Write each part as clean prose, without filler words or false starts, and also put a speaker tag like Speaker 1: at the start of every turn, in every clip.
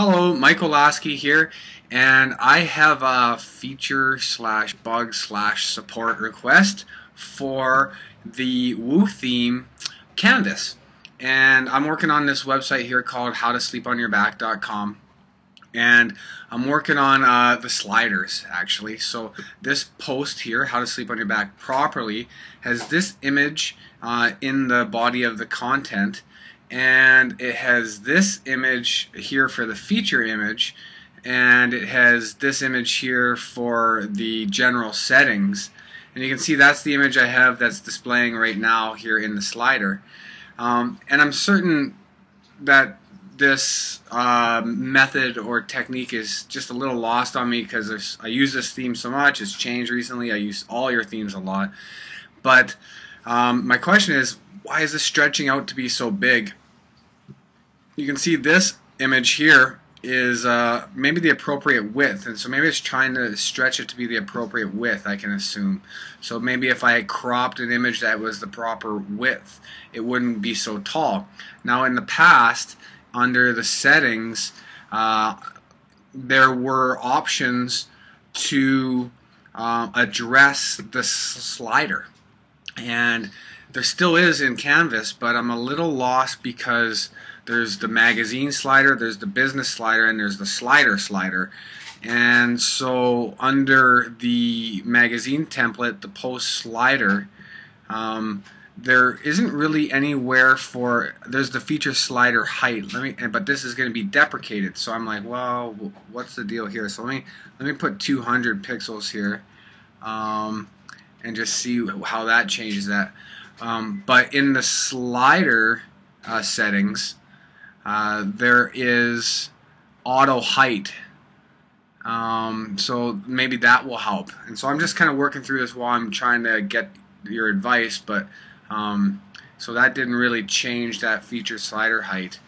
Speaker 1: Hello, Michael Lasky here, and I have a feature slash bug slash support request for the WooTheme canvas. And I'm working on this website here called howtosleeponyourback.com. And I'm working on the sliders actually. So this post here, How to Sleep on Your Back Properly, has this image in the body of the content, and it has this image here for the feature image, and it has this image here for the general settings. And you can see that's the image I have that's displaying right now here in the slider. And I'm certain that this method or technique is just a little lost on me because I use this theme so much. It's changed recently. I use all your themes a lot. But my question is, why is this stretching out to be so big? You can see this image here is maybe the appropriate width, and so maybe it's trying to stretch it to be the appropriate width, I can assume. So maybe if I cropped an image that was the proper width, it wouldn't be so tall. Now in the past, under the settings, there were options to address the slider, and there still is in Canvas, but I'm a little lost because there's the magazine slider, there's the business slider, and there's the slider. And so under the magazine template, the post slider, there isn't really anywhere for, there's the feature slider height. But this is going to be deprecated. So I'm like, well, what's the deal here? So let me put 200 pixels here, and just see how that changes that. But in the slider settings, there is auto height. So maybe that will help. And so I'm just kind of working through this while I'm trying to get your advice, but so that didn't really change that feature slider height.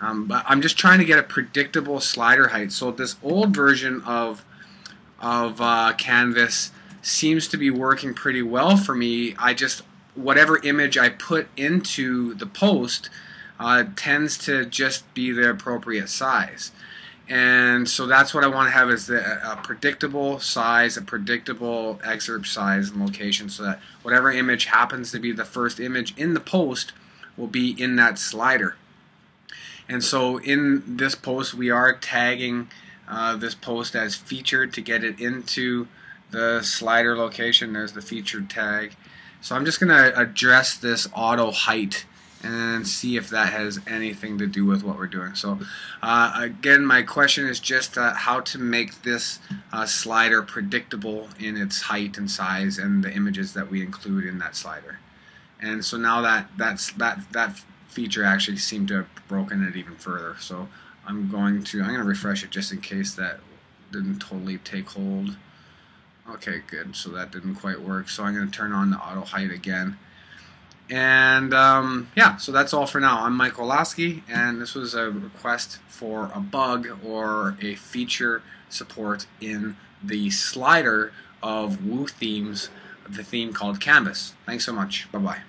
Speaker 1: But I'm just trying to get a predictable slider height. So this old version of Canvas seems to be working pretty well for me. Whatever image I put into the post tends to just be the appropriate size. And so that's what I want to have, is a predictable size, a predictable excerpt size and location, so that whatever image happens to be the first image in the post will be in that slider. And so in this post we are tagging this post as featured to get it into the slider location. There's the featured tag. So I'm just going to address this auto height and see if that has anything to do with what we're doing. So again, my question is just how to make this slider predictable in its height and size and the images that we include in that slider. And so now that feature actually seemed to have broken it even further. So I'm going to refresh it just in case that didn't totally take hold. Okay, good. So that didn't quite work. So I'm going to turn on the auto height again. And yeah, so that's all for now. I'm Michael Lasky, and this was a request for a bug or a feature support in the slider of WooThemes, the theme called Canvas. Thanks so much. Bye-bye.